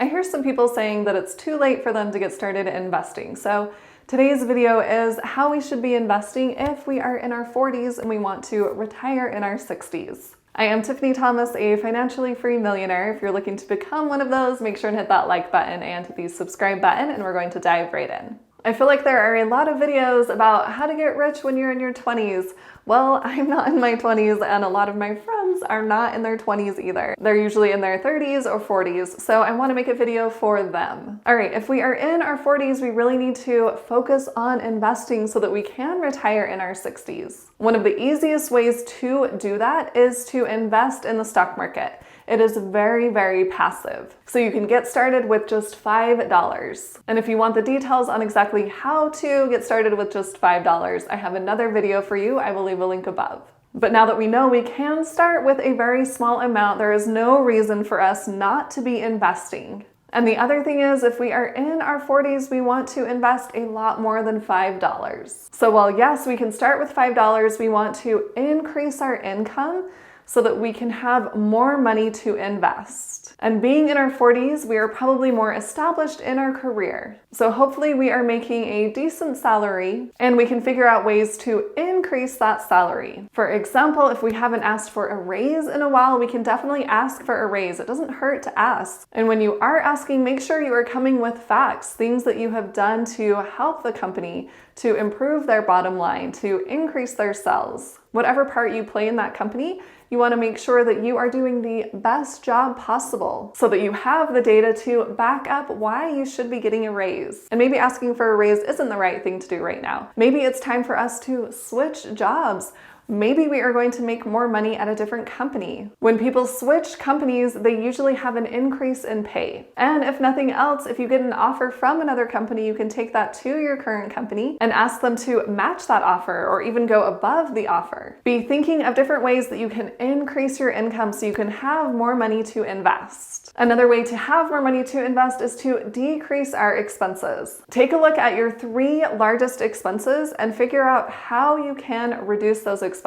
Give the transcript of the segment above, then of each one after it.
I hear some people saying that it's too late for them to get started investing. So today's video is how we should be investing if we are in our 40s and we want to retire in our 60s. I am Tiffany Thomas, a financially free millionaire. If you're looking to become one of those, make sure and hit that like button and the subscribe button, and we're going to dive right in. I feel like there are a lot of videos about how to get rich when you're in your 20s. Well, I'm not in my 20s, and a lot of my friends are not in their 20s either. They're usually in their 30s or 40s, so I want to make a video for them. All right, if we are in our 40s, we really need to focus on investing so that we can retire in our 60s. One of the easiest ways to do that is to invest in the stock market. It is very, very passive. So you can get started with just $5. And if you want the details on exactly how to get started with just $5, I have another video for you. I will leave a link above. But now that we know we can start with a very small amount, there is no reason for us not to be investing. And the other thing is, if we are in our 40s, we want to invest a lot more than $5. So while yes, we can start with $5, we want to increase our income so that we can have more money to invest. And being in our 40s, we are probably more established in our career. So hopefully we are making a decent salary and we can figure out ways to increase that salary. For example, if we haven't asked for a raise in a while, we can definitely ask for a raise. It doesn't hurt to ask. And when you are asking, make sure you are coming with facts, things that you have done to help the company, to improve their bottom line, to increase their sales. Whatever part you play in that company, you want to make sure that you are doing the best job possible so that you have the data to back up why you should be getting a raise. And maybe asking for a raise isn't the right thing to do right now. Maybe it's time for us to switch jobs. Maybe we are going to make more money at a different company. When people switch companies, they usually have an increase in pay. And if nothing else, if you get an offer from another company, you can take that to your current company and ask them to match that offer or even go above the offer. Be thinking of different ways that you can increase your income so you can have more money to invest. Another way to have more money to invest is to decrease our expenses. Take a look at your 3 largest expenses and figure out how you can reduce those expenses.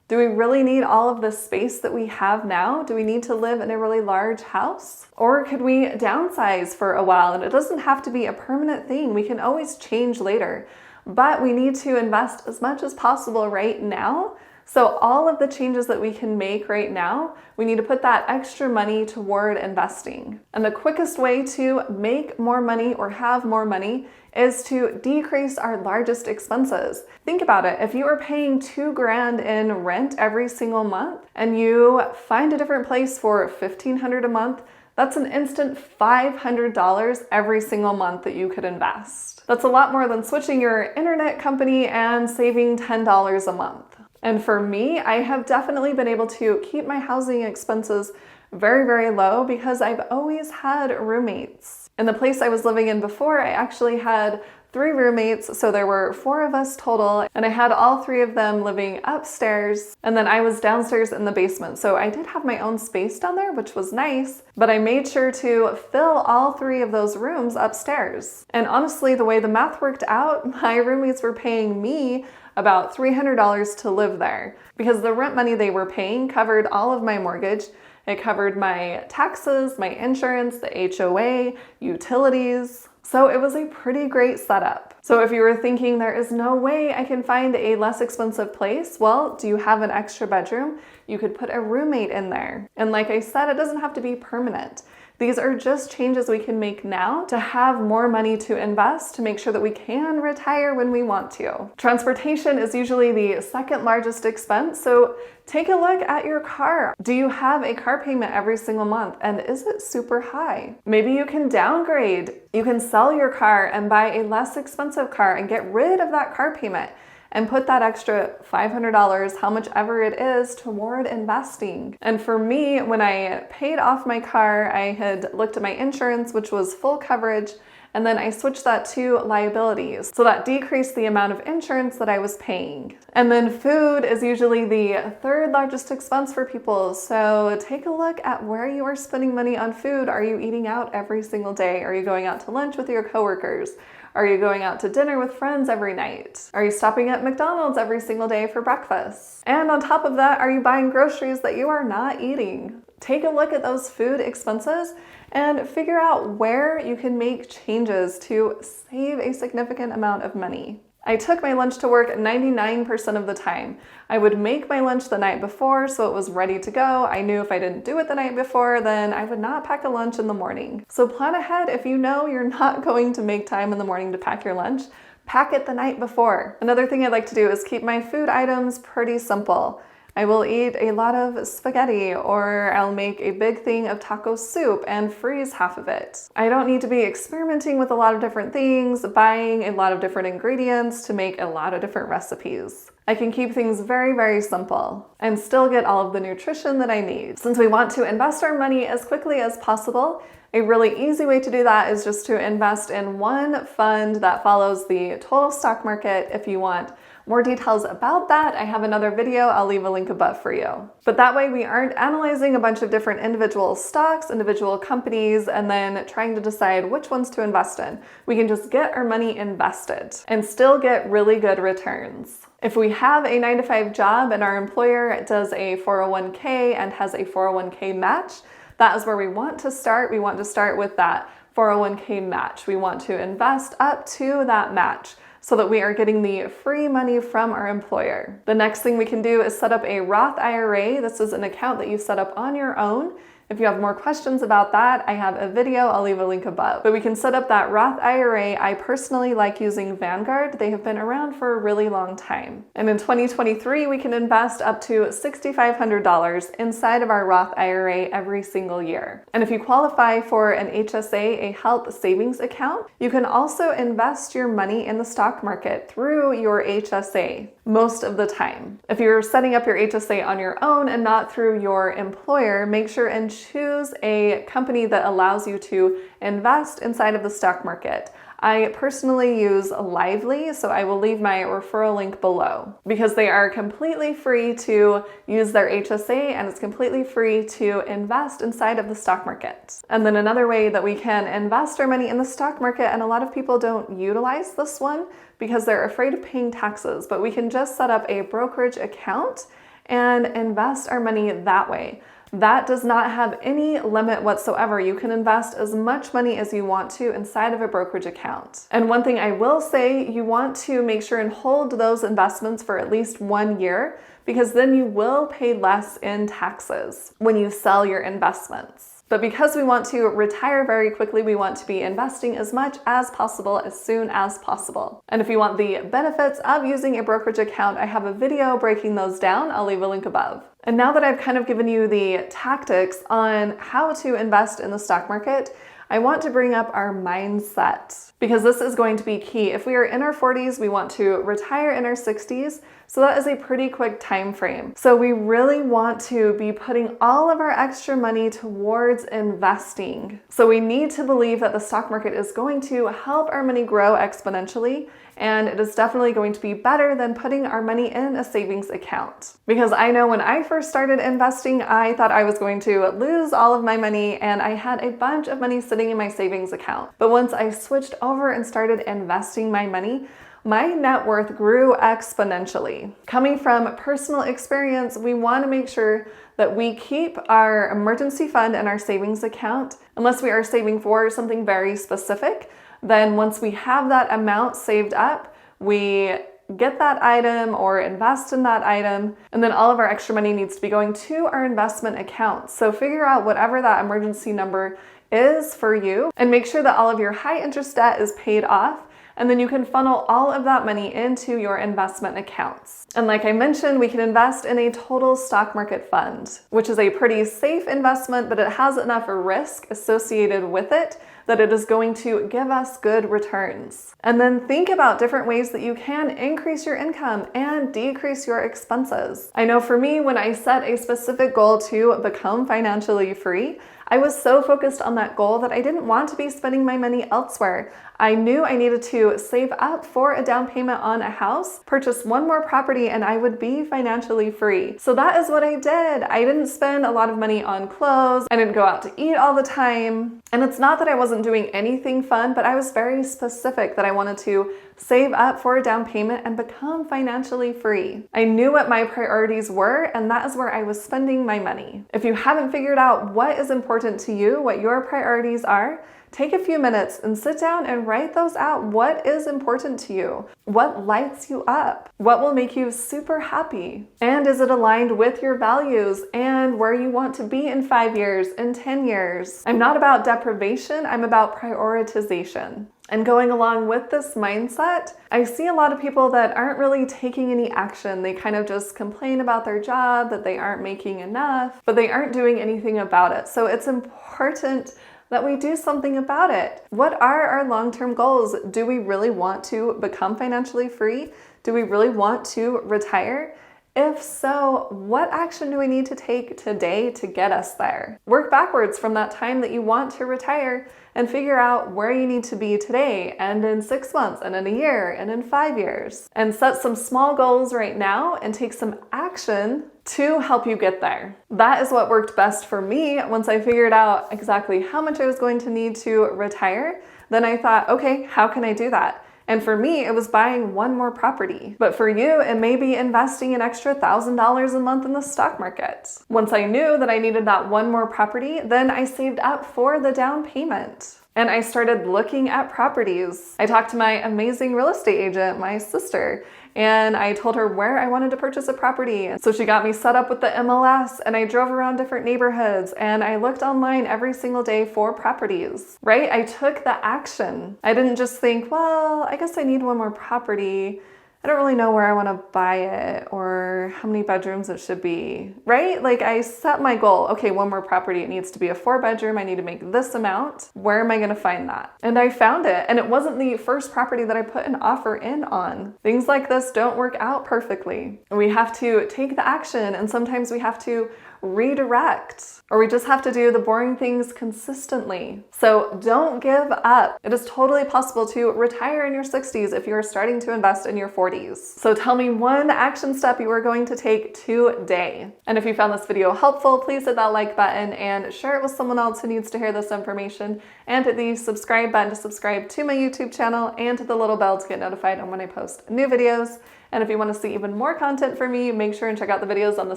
Do we really need all of the space that we have now? Do we need to live in a really large house? Or could we downsize for a while? And it doesn't have to be a permanent thing. We can always change later. But we need to invest as much as possible right now. So all of the changes that we can make right now, we need to put that extra money toward investing. And the quickest way to make more money or have more money is to decrease our largest expenses. Think about it. If you are paying $2,000 in rent every single month and you find a different place for $1,500 a month, that's an instant $500 every single month that you could invest. That's a lot more than switching your internet company and saving $10 a month. And for me, I have definitely been able to keep my housing expenses very, very low because I've always had roommates. In the place I was living in before, I actually had 3 roommates, so there were 4 of us total, and I had all 3 of them living upstairs, and then I was downstairs in the basement. So I did have my own space down there, which was nice, but I made sure to fill all 3 of those rooms upstairs. And honestly, the way the math worked out, my roommates were paying me about $300 to live there because the rent money they were paying covered all of my mortgage. It covered my taxes, my insurance, the HOA, utilities. So it was a pretty great setup. So if you were thinking there is no way I can find a less expensive place, well, do you have an extra bedroom? You could put a roommate in there. And like I said, it doesn't have to be permanent. These are just changes we can make now to have more money to invest to make sure that we can retire when we want to. Transportation is usually the second largest expense, so take a look at your car. Do you have a car payment every single month, and is it super high? Maybe you can downgrade. You can sell your car and buy a less expensive car and get rid of that car payment and put that extra $500, how much ever it is, toward investing. And for me, when I paid off my car, I had looked at my insurance, which was full coverage, and then I switched that to liabilities. So that decreased the amount of insurance that I was paying. And then food is usually the 3rd largest expense for people. So take a look at where you are spending money on food. Are you eating out every single day? Are you going out to lunch with your coworkers? Are you going out to dinner with friends every night? Are you stopping at McDonald's every single day for breakfast? And on top of that, are you buying groceries that you are not eating? Take a look at those food expenses and figure out where you can make changes to save a significant amount of money. I took my lunch to work 99% of the time. I would make my lunch the night before so it was ready to go. I knew if I didn't do it the night before, then I would not pack a lunch in the morning. So plan ahead. If you know you're not going to make time in the morning to pack your lunch, pack it the night before. Another thing I like to do is keep my food items pretty simple. I will eat a lot of spaghetti, or I'll make a big thing of taco soup and freeze half of it. I don't need to be experimenting with a lot of different things, buying a lot of different ingredients to make a lot of different recipes. I can keep things very, very simple and still get all of the nutrition that I need. Since we want to invest our money as quickly as possible, a really easy way to do that is just to invest in one fund that follows the total stock market. If you want more details about that, I have another video. I'll leave a link above for you. But that way we aren't analyzing a bunch of different individual stocks, individual companies, and then trying to decide which ones to invest in. We can just get our money invested and still get really good returns. If we have a 9-to-5 job and our employer does a 401k and has a 401k match, that is where we want to start. We want to start with that 401k match. We want to invest up to that match so that we are getting the free money from our employer. The next thing we can do is set up a Roth IRA. This is an account that you set up on your own. If you have more questions about that, I have a video. I'll leave a link above. But we can set up that Roth IRA. I personally like using Vanguard. They have been around for a really long time. And in 2023, we can invest up to $6,500 inside of our Roth IRA every single year. And if you qualify for an HSA, a health savings account, you can also invest your money in the stock market through your HSA most of the time. If you're setting up your HSA on your own and not through your employer, make sure and choose a company that allows you to invest inside of the stock market. I personally use Lively, so I will leave my referral link below because they are completely free to use their HSA and it's completely free to invest inside of the stock market. And then another way that we can invest our money in the stock market, and a lot of people don't utilize this one because they're afraid of paying taxes, but we can just set up a brokerage account and invest our money that way. That does not have any limit whatsoever. You can invest as much money as you want to inside of a brokerage account. And one thing I will say, you want to make sure and hold those investments for at least 1 year, because then you will pay less in taxes when you sell your investments. But because we want to retire very quickly, we want to be investing as much as possible as soon as possible. And if you want the benefits of using a brokerage account, I have a video breaking those down. I'll leave a link above. And now that I've kind of given you the tactics on how to invest in the stock market, I want to bring up our mindset because this is going to be key. If we are in our 40s, we want to retire in our 60s. So that is a pretty quick time frame. So we really want to be putting all of our extra money towards investing. So we need to believe that the stock market is going to help our money grow exponentially, and it is definitely going to be better than putting our money in a savings account. Because I know when I first started investing, I thought I was going to lose all of my money, and I had a bunch of money sitting in my savings account. But once I switched over and started investing my money, my net worth grew exponentially. Coming from personal experience, we want to make sure that we keep our emergency fund in our savings account, unless we are saving for something very specific. Then once we have that amount saved up, we get that item or invest in that item, and then all of our extra money needs to be going to our investment account. So figure out whatever that emergency number is for you and make sure that all of your high interest debt is paid off. And then you can funnel all of that money into your investment accounts. And like I mentioned, we can invest in a total stock market fund, which is a pretty safe investment, but it has enough risk associated with it that it is going to give us good returns. And then think about different ways that you can increase your income and decrease your expenses. I know for me, when I set a specific goal to become financially free, I was so focused on that goal that I didn't want to be spending my money elsewhere. I knew I needed to save up for a down payment on a house, purchase one more property, and I would be financially free. So that is what I did. I didn't spend a lot of money on clothes. I didn't go out to eat all the time. And it's not that I wasn't doing anything fun, but I was very specific that I wanted to save up for a down payment and become financially free. I knew what my priorities were, and that is where I was spending my money. If you haven't figured out what is important to you, what your priorities are, take a few minutes and sit down and write those out. What is important to you? What lights you up? What will make you super happy? And is it aligned with your values and where you want to be in 5 years, in 10 years? I'm not about deprivation, I'm about prioritization. And going along with this mindset, I see a lot of people that aren't really taking any action. They kind of just complain about their job, that they aren't making enough, but they aren't doing anything about it. So it's important that we do something about it. What are our long-term goals? Do we really want to become financially free? Do we really want to retire? If so, what action do we need to take today to get us there? Work backwards from that time that you want to retire and figure out where you need to be today and in 6 months and in a year and in 5 years. And set some small goals right now and take some action to help you get there. That is what worked best for me. Once I figured out exactly how much I was going to need to retire, then I thought, okay, how can I do that? And for me, it was buying one more property. But for you, it may be investing an extra $1,000 a month in the stock market. Once I knew that I needed that one more property, then I saved up for the down payment. And I started looking at properties. I talked to my amazing real estate agent, my sister, and I told her where I wanted to purchase a property. So she got me set up with the MLS, and I drove around different neighborhoods, and I looked online every single day for properties, right? I took the action. I didn't just think, well, I guess I need one more property. I don't really know where I want to buy it or how many bedrooms it should be, right? Like I set my goal, okay, one more property, it needs to be a 4-bedroom, I need to make this amount. Where am I going to find that? And I found it, and it wasn't the first property that I put an offer in on. Things like this don't work out perfectly. We have to take the action, and sometimes we have to redirect, or we just have to do the boring things consistently. So don't give up. It is totally possible to retire in your 60s if you are starting to invest in your 40s. So tell me one action step you are going to take today. And if you found this video helpful, please hit that like button and share it with someone else who needs to hear this information, and hit the subscribe button to subscribe to my YouTube channel and to the little bell to get notified on when I post new videos. And if you want to see even more content from me, make sure and check out the videos on the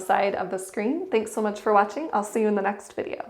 side of the screen. Thanks so much for watching. I'll see you in the next video.